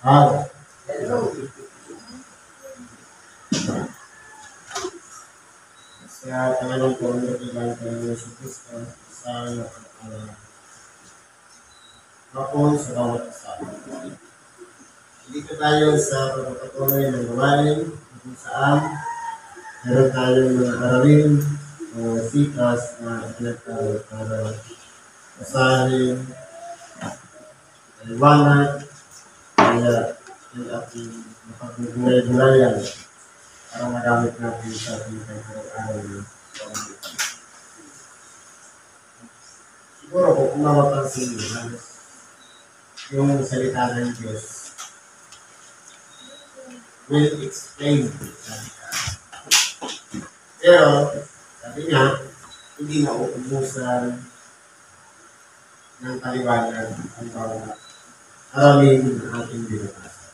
Ah, sa tanong po ng ilang kanyang sa Kristo sa hapon sa bawat isa. Dito tayo sa pagpapatuloy ng gawain kung saan meron tayong mga aralin o sikas na pinagtawag para asahin, iwanag, kaya yung ating mapagbubuhay-buhayan para magamit natin sa ating pagkakaroon ng pamamagitan. Siguro kung mapapansin nyo, yung salita ng Diyos will explain sa pero sabi niya, hindi na uubusan ng paliwanag ang bawat aralin ng ating binabasa.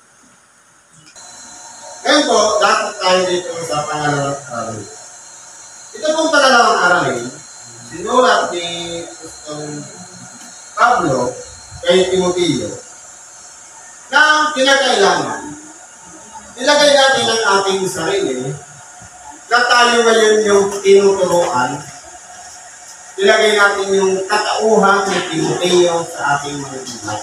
Ngayon po, dapat tayo dito sa pangalawang aralin. Ito pong pangalawang aralin, sinulat ni Pablo kay Timoteo na kinakailangan ilagay natin ang ating sarili na tayo ngayon yung tinuturuan, ilagay natin yung katauhan ni Timoteo sa ating mga buhay.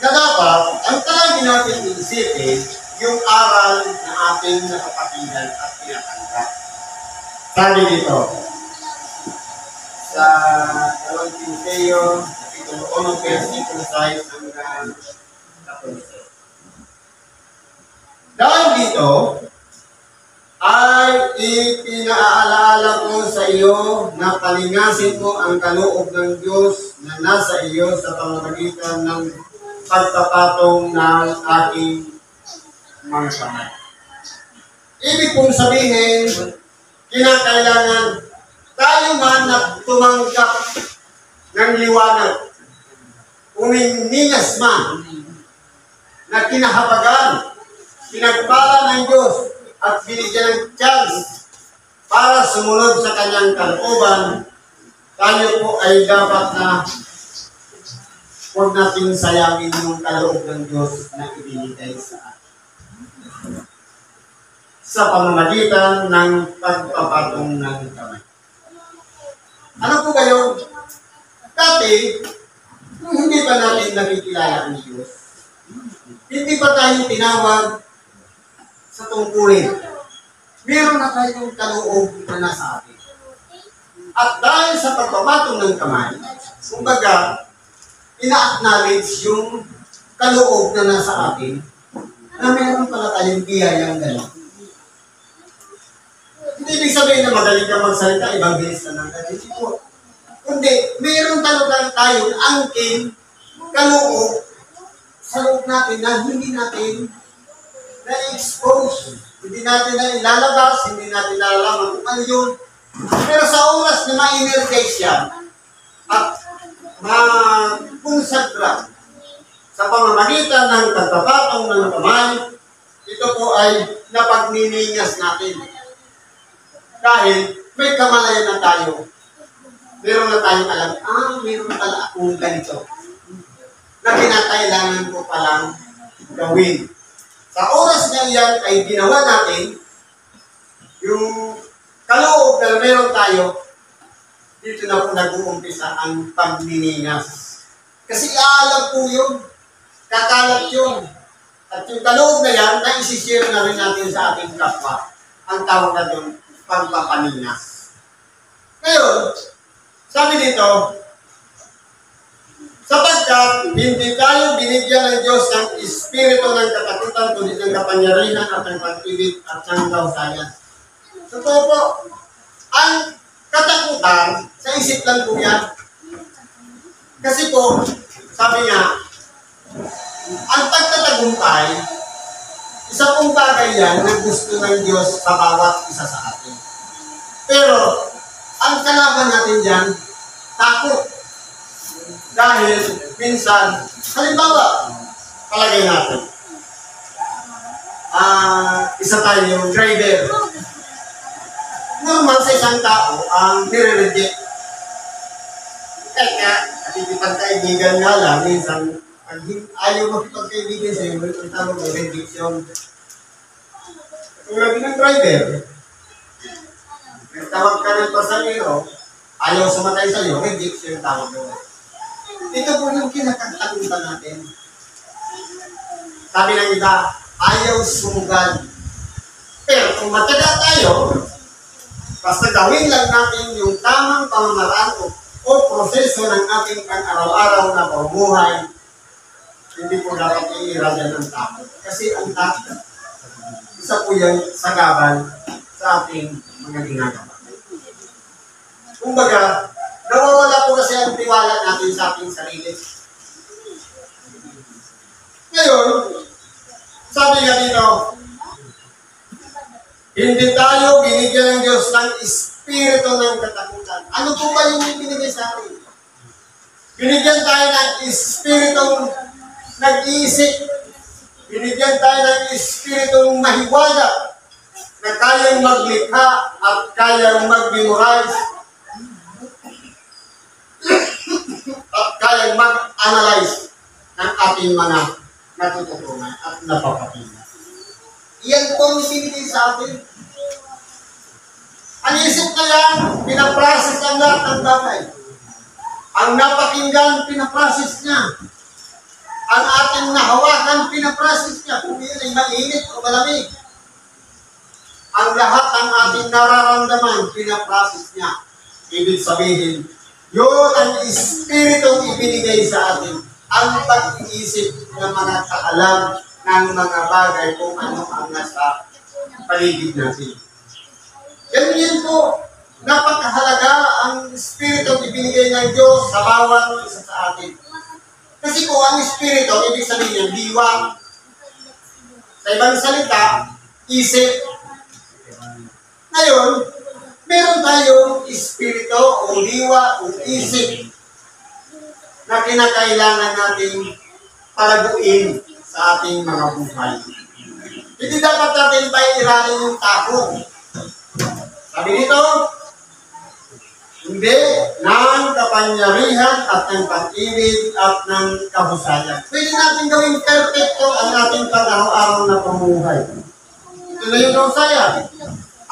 Na dapat, ang talagin natin isipin, yung aral na ating nakapatigan at pinatanggap. Sabi dito, sa 2 Timoteo, kapitulo 1, versikulo 6 hanggang 14. Dahil dito, ay ipinaalala ko sa iyo na palingasin mo ang kaloob ng Diyos na nasa iyo sa pamamagitan ng pagpapatong ng aking mga kamay. Ibig kong sabihin, kinakailangan tayo man na tumanggap ng liwanag, uminingas man, na kinahabagan, pinagpala ng Diyos, at binigyan ng chance para sumunod sa kanyang kalooban, tayo po ay dapat na huwag natin sayangin yung kaloob ng Diyos na ibinigay sa atin sa pamamagitan ng pagpapatong ng kamay. Ano po ba yun? Dati, nung hindi pa natin nakikilala ang Diyos, hindi pa tayo tinawag sa tungkulin. Meron na tayong kaloob na nasa atin. At dahil sa pagpapatong ng kamay, kumbaga, ina-acknowledge yung kaloob na nasa atin na meron pala tayong biyayang gano'n. Hindi ibig sabihin na magaling ka magsalita, evangelista ng hindi po. Kundi, meron talagang tayong angkin, kaloob, sa loob natin na hindi natin na-expose. Hindi natin na ilalabas, hindi natin nalalaman kung ano yun. Pero sa oras na ma-energize yan at ma-consagra sa pamamagitan ng pagpapatong ng kamay, ito po ay napagniningas natin. Dahil may kamalayan na tayo. Meron na tayong alam, meron pala akong ganito na kinakailangan ko palang gawin. Sa oras na iyan ay ginawa natin yung kaloob na meron tayo, dito na po nag-uumpisa ang pagniningas. Kasi aalam po yun, kakalat yun. At yung kaloob na yan, na-isishare na rin natin sa ating kapwa. Ang tawag na yung pagpapaningas. Ngayon, sabi dito, sapagkat hindi tayo binigyan ng Diyos ng espiritu ng katakutan, kundi ng kapangyarihan at ng pag-ibig at ng kausayan. Totoo po, ang katakutan, sa isip lang po yan. Kasi po, sabi nga, ang pagtatagumpay, isa pong bagay yan na gusto ng Diyos sa bawat isa sa atin. Pero, ang kalaban natin dyan, takot. Dahil minsan, halimbawa, palagay natin, isa tayong driver. Normal sa isang tao ang nire-reject. Kaya, nakikipagkaibigan nga lang, minsan pag ayaw makipagkaibigan sa'yo, ang tawag mo, rejection. Tulad ng driver, nagtawag ka ng pasahero, ayaw sumatay sa'yo, rejection tawag mo. Ito po yung kinakatakutan natin. Sabi ng iba, ayaw sumugad. Pero kung mataga tayo, basta gawin lang natin yung tamang pamamaraan o proseso ng ating pang-araw-araw na pamumuhay, hindi po dapat iiragan ng takot. Kasi ang takot, isa po yung sagabal sa ating mga ginagawa. Kumbaga, nawawala po kasi ang tiwala natin sa ating sarili. Ngayon, sabi nga dito, hindi tayo binigyan ng Diyos ng espiritu ng katakutan. Ano po ba yung binigay sa atin? Binigyan tayo ng espiritu nag-iisip. Binigyan tayo ng espiritu mahiwaga na kayang maglikha at kayang mag-memorize at kayang mag-analyze ng ating mga natututunan at napapakinggan. Iyan po ang binigay sa atin. Ang isip na yan, pinaprocess ang lahat ng bagay. Ang napakinggan, pinaprocess niya. Ang ating nahawakan, pinaprocess niya. Kung yun ay mainit o malamig. Ang lahat ng ating nararamdaman, pinaprocess niya. Ibig sabihin, yun ang espiritong ibinigay sa atin. Ang pag-iisip ng mga kaalam ng mga bagay kung ano ang nasa paligid natin. Ganun yan po, napakahalaga ang espiritu ibinigay ng Diyos sa bawat isa sa atin. Kasi kung ang espiritu, ibig sabihin yung diwa, sa ibang salita, isip. Ngayon, meron tayong espiritu o diwa o isip na kinakailangan natin palaguin sa ating mga buhay. Hindi dapat natin pairalin yung takot. Sabi dito, hindi ng kapangyarihan at ng pag-ibig at ng kahusayan. Pwede natin gawing perfecto ang ating pag-araw-araw na pamumuhay. Ito na yung kahusayan.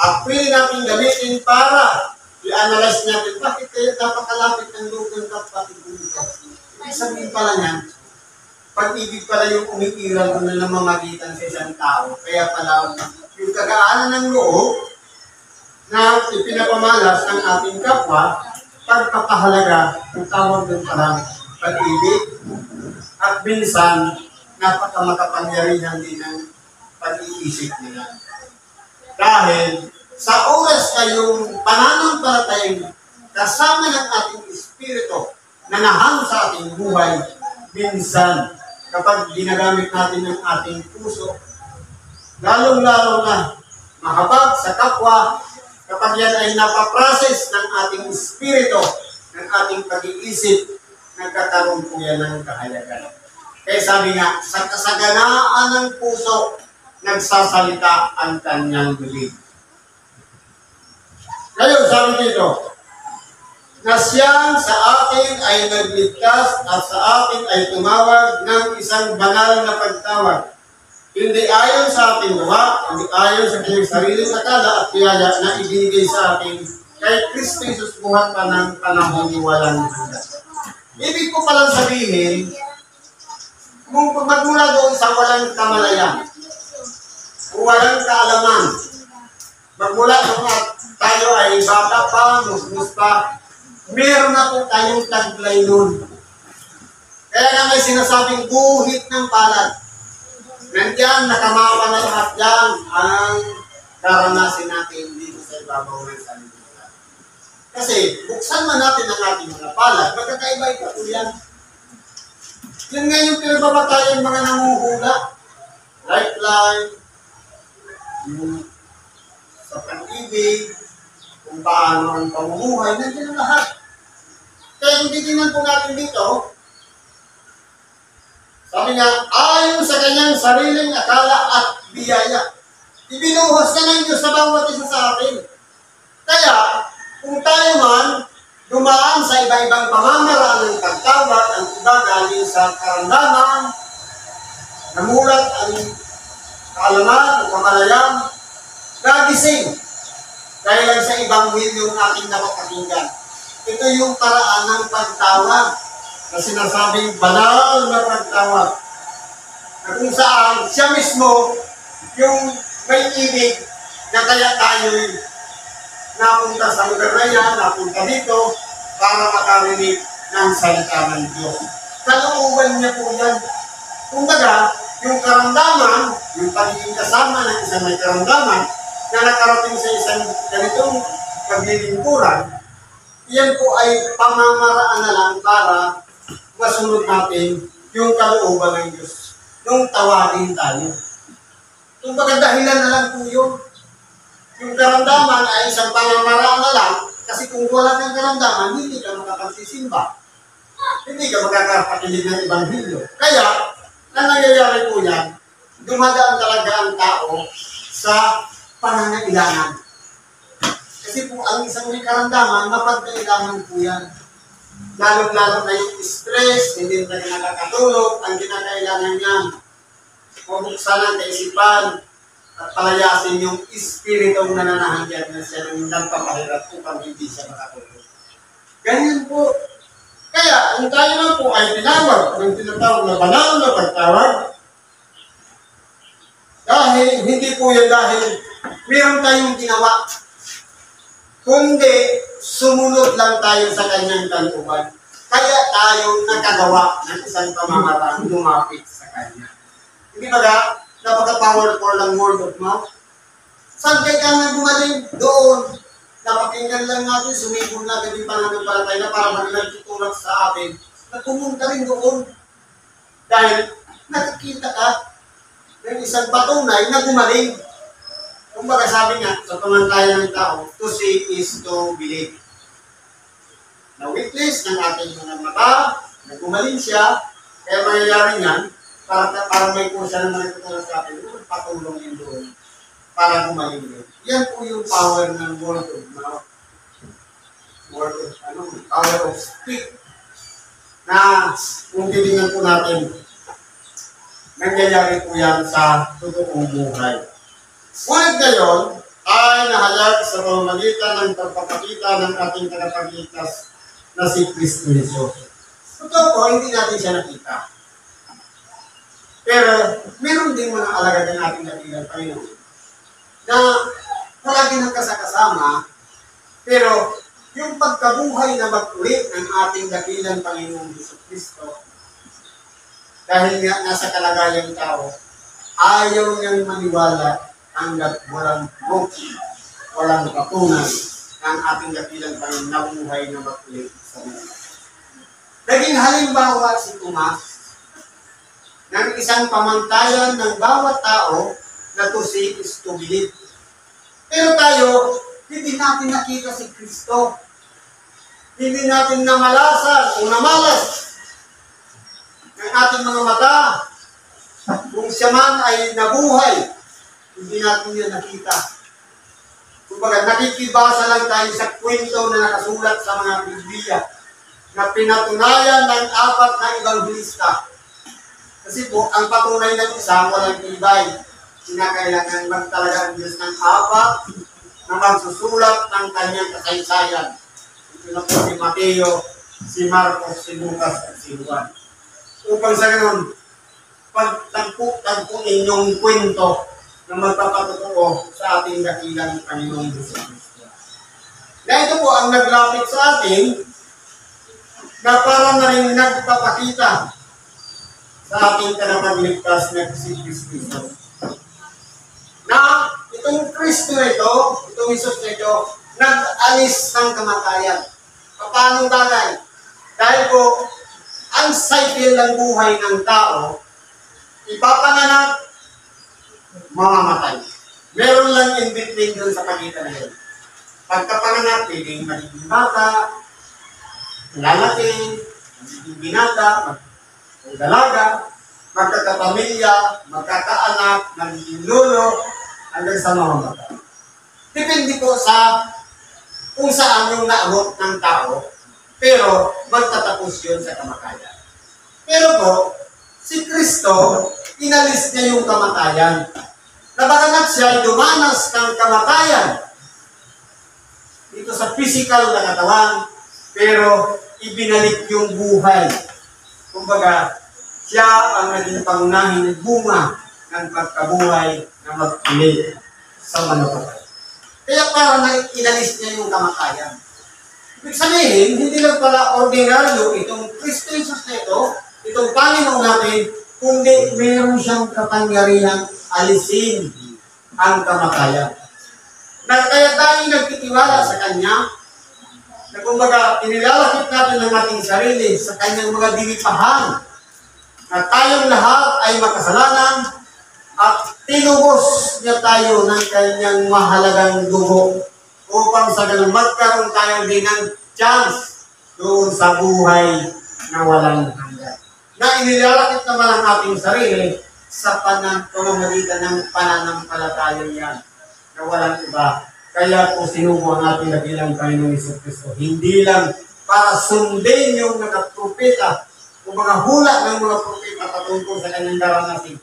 At pwede natin gamitin para i-analyze natin bakit kayo napakalapit ng loob ng kapatid dito. Ibig sabihin pala niyan, pag-ibig pala yung umiiral na namamagitan sa isang tao. Kaya pala, yung kagaanan ng loob na ipinapamalas ng ating kapwa, pagpapahalaga, ang tawag ng parang pag-ibig, at minsan, napakamakapangyarihan din ng pag-iisip nila. Dahil, sa oras kayong pananampalatayang kasama ng ating espiritu na nahang sa ating buhay, minsan, kapag ginagamit natin ng ating puso, lalong-lalo na mahabag sa kapwa, kapag yan ay napaprocess ng ating espiritu, ng ating pag-iisip, nagkakaroon po yan ng kahayagan. Kaya sabi nga, sa kasaganaan ng puso, nagsasalita ang kanyang bibig. Ngayon, sabi dito, na siyang sa atin ay nagligtas at sa atin ay tumawag ng isang banal na pagtawag. Hindi ayon sa ating gawa, hindi ayon sa kanyang sariling akala at biyaya na ibinigay sa atin kay Kristo Jesus buhat pa ng panahon ni walang hanggan. Ibig ko palang sabihin, kung magmula doon sa walang kamalayan, kung walang kaalaman, magmula doon at tayo ay bata pa, musmus pa, meron na po tayong taglay nun. Kaya nga may sinasabing guhit ng palad. Nandiyan, nakamapa na lahat yan ang karanasin natin dito sa ibabaw ng sanlibutan. Kasi, buksan man natin ang ating mga palad, magkakaiba-iba po yan. Yan nga yung pinababatayan mga nanguhula. Lifeline, yung sa pag-ibig, kung paano ang pamumuhay, nandiyan ang lahat. Kaya yung titignan po natin dito, sabi nga, ayon sa kanyang sariling akala at biyaya. Ibinuhos na ng Diyos sa bawat isa sa atin. Kaya, kung tayo man, dumaan sa iba-ibang pamamaraan ng pagtawag, ang iba galing sa karamdaman, namulat ang kaalaman o kamalayan, nagising dahil lang sa ibang yung ating napapakinggan. Ito yung paraan ng pagtawag na sinasabing banal na pagtawag. Na kung saan siya mismo yung may ibig na kaya tayo'y napunta sa lugar na yan, napunta dito para makarinig ng salita ng Diyos. Kalooban niya po yan. Kumbaga, yung karamdaman, yung pagiging kasama ng isang may karamdaman na nakarating sa isang ganitong paglilingkuran, yan po ay pamamaraan na lang para masunod natin yung kalooban ng Diyos nung tawagin tayo. Kumbaga dahilan na lang po yun. Yung karamdaman ay isang pamamaraan na lang kasi kung wala kang karamdaman, hindi ka makapagsisimba. Hindi ka makakapakinig ng Ebanghelyo. Kaya, ang nangyayari po yan, dumadaan talaga ang tao sa pangangailangan. Kasi po, ang isang may karamdaman, mapagkailangan po yan. Lalo-lalo na yung stress, hindi na nakakatulog, ang kinakailangan niyan. Pabuksan ang kaisipan at palayasin yung espiritong nananahagyat na siya ng nagpapahirap upang hindi siya makatulog. Ganyan po. Kaya, kung tayo na po ay tinawag, ng tinatawag na banal na pagtawag, dahil, hindi po yan dahil meron tayong ginawa, kundi sumunod lang tayo sa kanyang kalooban. Kaya tayo nakagawa ng isang pamamaraan lumapit sa kanya. Hindi ba ga? Napaka-powerful ng word of mouth. Saan kayo ka na gumaling? Doon. Napakinggan lang natin, sumibong natin yung pananampalatay na para nagtutulak sa atin na pumunta rin doon. Dahil nakikita ka ng isang patunay na gumaling. Kumbaga sabi nga, sa pamantayan ng tao, to see is to believe. Na-witness ng ating mga mata, na gumaling siya, kaya mangyayari niyan, para may po siya naman nagtutulak sa atin, patulong yun doon para gumaling yun. Yan po yung power ng word of mouth. Power of speak. Na kung titingnan po natin, nangyayari po yan sa totoong buhay. Ngunit ngayon ay nahayag sa pamamagitan ng pagpapakita ng ating tagapagligtas na si Kristo Jesus. Totoo po, hindi natin siya nakita. Pero meron din mga alagad ng ating dakilang Panginoon na palagi nagkasakasama, pero yung pagkabuhay na mag-ulit ng ating dakilang Panginoon Jesus Kristo, dahil nga nasa kalagayang tao, ayaw niyang maniwala hanggat walang bukti, walang patunay ng ating dakilang Panginoon na buhay na mag-ulit sa mga. Naging halimbawa si Tomas ng isang pamantayan ng bawat tao na to see is to believe. Pero tayo, hindi natin nakita si Kristo. Hindi natin namalasan o namalas ng ating mga mata. Kung siya man ay nabuhay, hindi natin yan nakita. Kumbaga, nakikibasa lang tayo sa kwento na nakasulat sa mga Biblia na pinatunayan ng 4 na ebanghelista. Kasi po, ang patunay ng isa, walang ibay. Kinakailangan magtalaga ang Diyos ng 4 na magsusulat ng kanyang kasaysayan. Ito na po si Mateo, si Marcos, si Lucas, at si Juan. Upang sa ganun, pagtagpo inyong kwento na magpapatotoo sa ating dakilang Panginoong Diyos Kristo. Na ito po ang naglapit sa atin na para na rin nagpapakita sa ating kanapagligtas na si Kristo. Na itong Kristo na ito, itong Jesus na ito, nag-alis ng kamatayan. Paano bagay? Dahil po, ang cycle ng buhay ng tao, ipapanganak, mamamatay. Meron lang in between doon sa pagitan na yun. Pagkapanganak, pwedeng magiging bata, lalaki, magiging binata, magdalaga, magkakapamilya, magkakaanak, magiging lolo, hanggang sa mamamatay. Depende po sa kung saan yung naabot ng tao pero magtatapos yun sa kamatayan. Pero po, si Kristo, inalis niya yung kamatayan. Nabagamat siya ay dumanas ng kamatayan dito sa physical na katawan, pero ibinalik yung buhay. Kumbaga, siya ang naging pangunahing bunga ng pagkabuhay na magpili sa manupatay. Kaya parang inalis niya yung kamatayan. Ibig sabihin, hindi lang pala ordinaryo itong Kristo Jesus na ito, itong Panginoon natin, kundi mayroon siyang kapangyarihan alisin ang kamatayan. Kaya tayo nagtitiwala sa Kanya, na kumbaga, inilalakit natin ang ating sarili sa Kanyang mga dinipahan, na tayong lahat ay makasalanan at tinubos niya tayo ng Kanyang mahalagang dugo upang sa ganun magkaroon tayo din ng chance doon sa buhay na walang hanggan. Na inilalakit naman ang ating sarili sa pamamagitan ng pananampalataya yan na walang iba. Kaya po sinubo ang ating nabilang Panginoong Jesucristo. Hindi lang para sundin yung nagapropeta o mga hula ng mga propeta patungkol sa kanyang daranasin,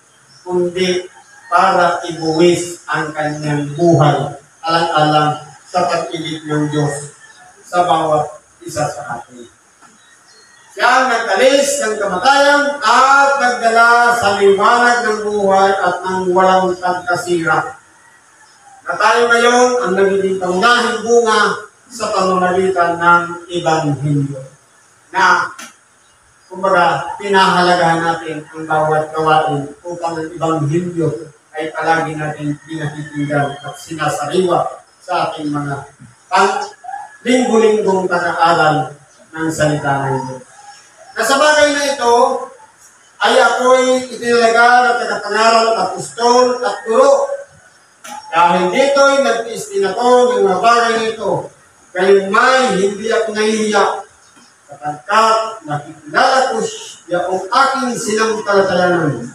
kundi para ibuwis ang kanyang buhay alang-alang sa pag-ibig ng Diyos sa bawat isa sa atin. Siya ang nag-alis ng kamatayan at nagdala sa liwanag ng buhay at ng walang pagkasira. Na tayo ngayon ang nagiging pangunahing bunga sa pamamagitan ng Ebanghelyo. Na, kumbaga, pinahalagahan natin ang bawat gawain upang ang Ebanghelyo ay palagi natin pinakikinggan at sinasariwa sa ating mga linggo-linggong pag-aaral ng salita ng Diyos. Na sa bagay na ito, ay ako'y itinalaga na tagapangaral at apostol at guro. Dahil dito'y nagtiis din ako ng mga bagay na ito. Kayong may hindi ako nahihiya. Sapagkat nakikilala ko siya ang aking sinampalatayanan.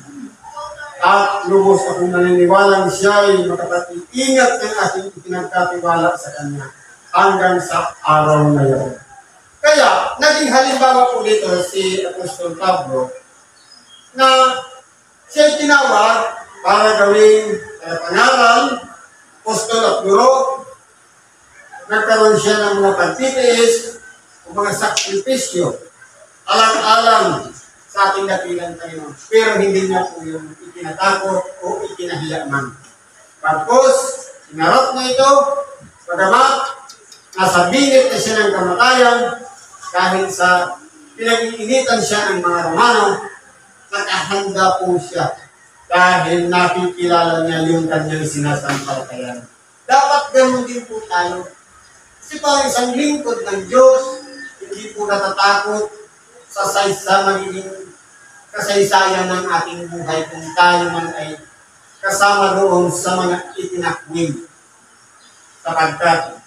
At lubos akong naniniwalang siya ay makapag-iingat ng aking ipinagkatiwala sa kanya hanggang sa araw na yun. Kaya, naging halimbawa po dito si Apostol Pablo na siya tinawag para gawing pangaral, apostol at guro. Nagkaroon siya ng mga pagtitiis o mga sakripisyo alang-alang sa ating dakilang Panginoon. Pero hindi niya po yung itinatakot o ikinahiya man. Pagkos, inarap na ito, pagamat nasa bingit na siya ng kamatayan dahil sa pinag-iinitan siya ng mga Romano, nakahanda po siya dahil nakikilala niya yung kanyang sinasampalatayan. Dapat ganoon din po tayo. Kasi parang isang lingkod ng Diyos, hindi po natatakot sa magiging kasaysayan ng ating buhay kung tayo man ay kasama doon sa mga itinakwil. Sapagkat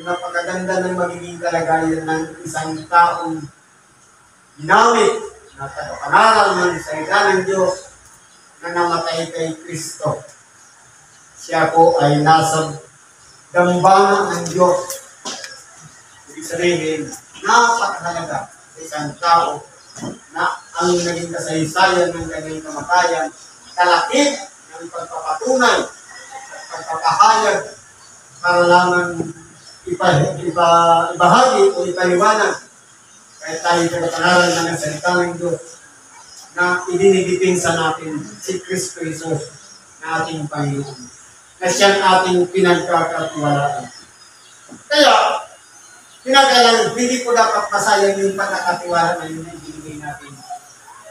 napakaganda ng magiging kalagayan ng isang taong ginamit na tagapangaral ng salita ng Diyos na namatay kay Kristo. Siya po ay nasa dambana ng Diyos. Ibig sabihin, napakahalaga sa isang tao na ang naging kasaysayan ng kanyang kamatayan, kalakip ng pagpapatunay at pagpapahayag para lamang ibahagi o ipaliwanag kahit tayo tagapangaral na ng salita ng Diyos na idinidipinsa natin si Kristo Jesus na ating Panginoon, na siyang ating pinagkakatiwalaan. Kaya, kinakailangan, hindi po dapat masayang yung pagkakatiwala na yun na ibinigay natin.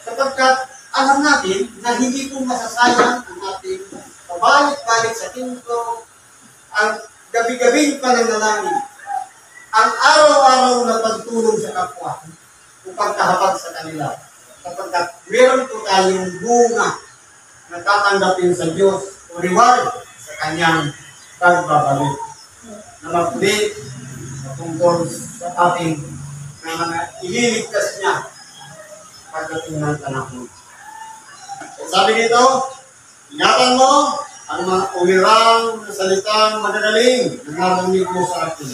Sapagkat, alam natin na hindi po masasayang ang ating pabalik-balik sa templo, ang gabi-gabing pananalangin, ang araw-araw na pagtulong sa kapwa, upang kahabag sa kanila. Sapagkat meron po tayong bunga na tatanggapin sa Diyos o reward sa kanyang pagbabalik. Na mapuli tungkol sa ating na mga ililigtas niya pagdating ng panahon. So, sabi dito, ingatan mo ang mga umirang na salitang magagaling na narinig mo sa akin.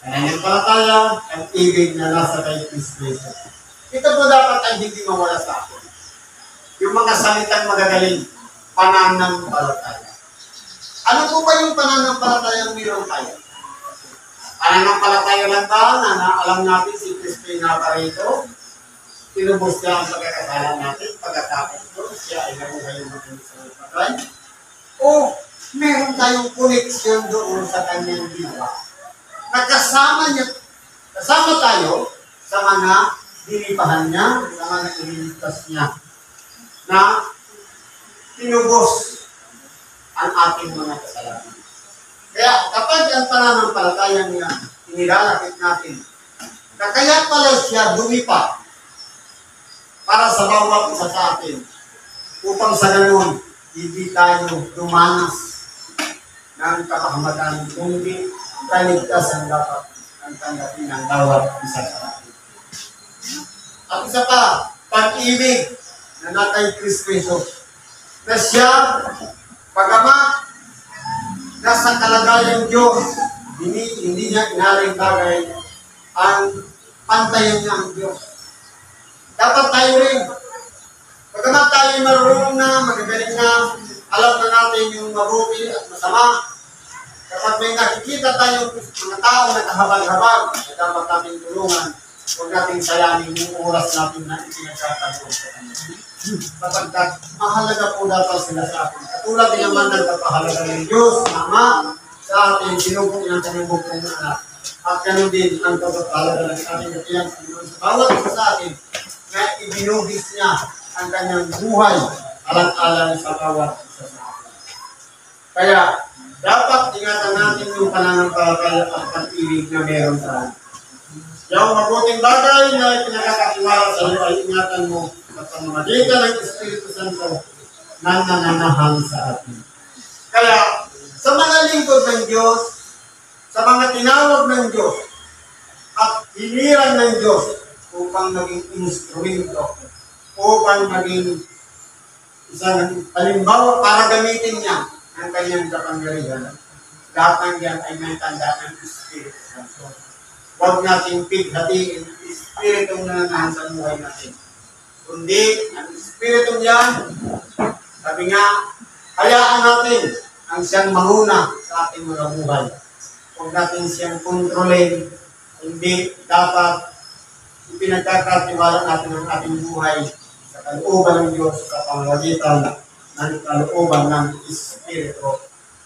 Pananampalataya at ibig na nasa kay Kristo Jesus. Ito po dapat ay hindi mawala sa akin. Yung mga salitang magagaling, pananampalataya. Ano po ba yung pananampalataya ang mayroon tayo? Pananampalataya lang ba na alam natin si Kristo yung naparito? Tinubos niya ang pagkakasala natin, pagkatapos ko, siya ay nabuhay yung mga sa patay? O meron tayong koneksyon doon sa kanyang diwa? Kasama tayo sa mga dinipahan niya, sa mga ililigtas niya, na tinubos ang ating mga kasalanan. Kaya kapag ang pananampalataya niya, inilalapit natin, na kaya pala siya dumipa para sa bawat isa sa atin, upang sa ganun, hindi tayo dumanas ng kapahamagan, kundi kaligtasan dapat ang tanggapin ng bawat isa sa atin. At isa pa, pag-ibig na natay Kristo Jesus, na siya, pagama, nasa kalagayang Diyos, hindi niya inaring bagay ang pantayan niya ang Diyos. Dapat tayo rin, pagkamat tayo marunong na, magagaling na, alam na natin yung mabuti at masama. Kapag may nakikita tayong mga tao na kahabag-habag, na dapat natin tulungan, huwag natin sayanin yung oras natin na ipinagkakaroon sa kanya. Sapagkat mahalaga po dapat sila sa atin. Katulad din naman nagpapahalaga ng Diyos, Ama, sa atin, sinubok niya ang kanyang buktong anak. At ganun din ang pagpapahalaga ng ating kapiyang sa bawat isa sa atin, na ibinugis niya ang kanyang buhay alang-alang sa bawat isa sa atin. Kaya, dapat ingatan natin yung pananampalataya at pag-ibig na meron sa atin. Yung mabuting bagay na pinakakatiwala sa iyo ay ingatan mo sa pamamagitan ng Espiritu Santo na nananahan sa atin. Kaya, sa mga lingkod ng Diyos, sa mga tinawag ng Diyos, at hiniran ng Diyos upang maging instrumento, upang maging isang halimbawa para gamitin niya ang kanyang kapangyarihan. Lahat ng yan ay may tanda ng Espiritu Santo. Huwag natin pighatiin ang Espiritong nananahan sa buhay natin. Kundi, ang Espiritong yan, sabi nga, hayaan natin ang siyang manguna sa ating mga buhay. Huwag natin siyang kontrolin, hindi dapat ipinagkakatiwala natin ang ating buhay sa kalooban ng Diyos sa pamamagitan ng kalooban ng Espiritu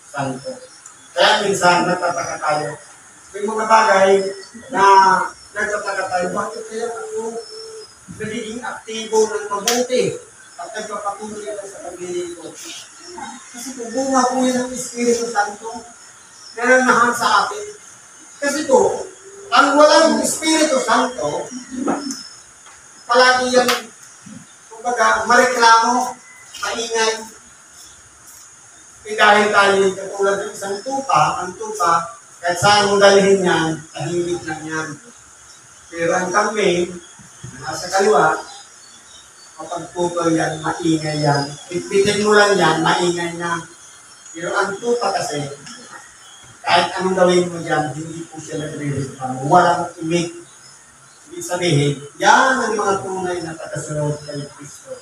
Santo. Kaya minsan nagtataka tayo, may mga bagay na nagtataka tayo, bakit kaya ako nagiging aktibo ng mabuti at nagpapatuloy ako sa pagbili ko? Kasi kung bunga po yun ng Espiritu Santo, nananahan sa atin. Kasi po, ang walang Espiritu Santo, palagi yan, kumbaga, mareklamo, maingay. Dahil tayo katulad ng isang tupa, ang tupa, kahit saan mo dalhin yan, tahimik lang yan. Pero ang kambing, nasa kaliwa, kapag pupol yan, maingay yan. Pitpitin mo lang yan, maingay na. Pero ang tupa kasi, kahit anong gawin mo dyan, hindi po siya nagre-respond. Walang imig. Ibig sabihin, yan ang mga tunay na tagasunod kay Kristo.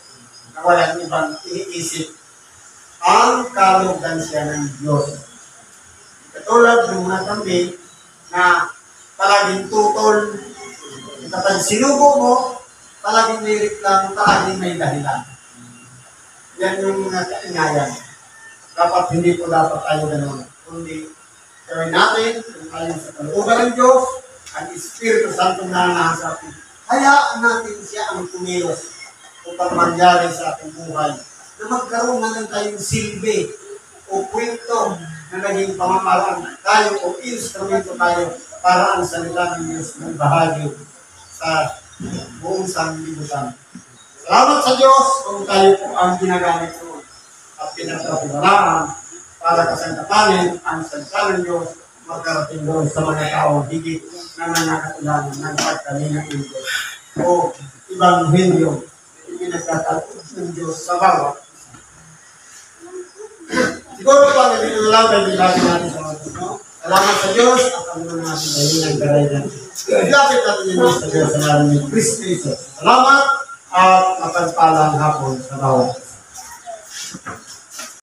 Na walang ibang iniisip. Ang kalugdan siya ng Diyos. Katulad ng mga kambing na palaging tutol. Kapag sinubo mo, palaging may reklamo, palaging may dahilan. Yan yung mga kaingayan. Dapat hindi po dapat tayo ganun. Kundi gawin natin, kung tayo sa kalooban ng Diyos, ang Espiritu Santo na nasa atin. Hayaan natin siya ang kumilos upang mangyari sa ating buhay. Na magkaroon na lang tayong silbi o kwento na naging pamamaraan tayo o instrumento tayo para ang salita ng Diyos ng bahagi sa buong sanglibutan. Salamat sa Diyos kung tayo po ang ginagamit po at pinagkapilaraan para kasangkapanin ang salita ng Diyos magkarating doon sa mga tao higit na nanakatulanan ng pagkalinang ng Diyos o ibang hilyo pinagkakaroon ng Diyos sa bawat Siguro po ang dito na lang, dahil bilagin natin sa mga no? Salamat sa Diyos at ang mga natin dahil nagdaray natin. Ilapit natin yung Diyos sa Diyos sa namin ni Kristo Jesus. Salamat at mapagpalang hapon sa bawat.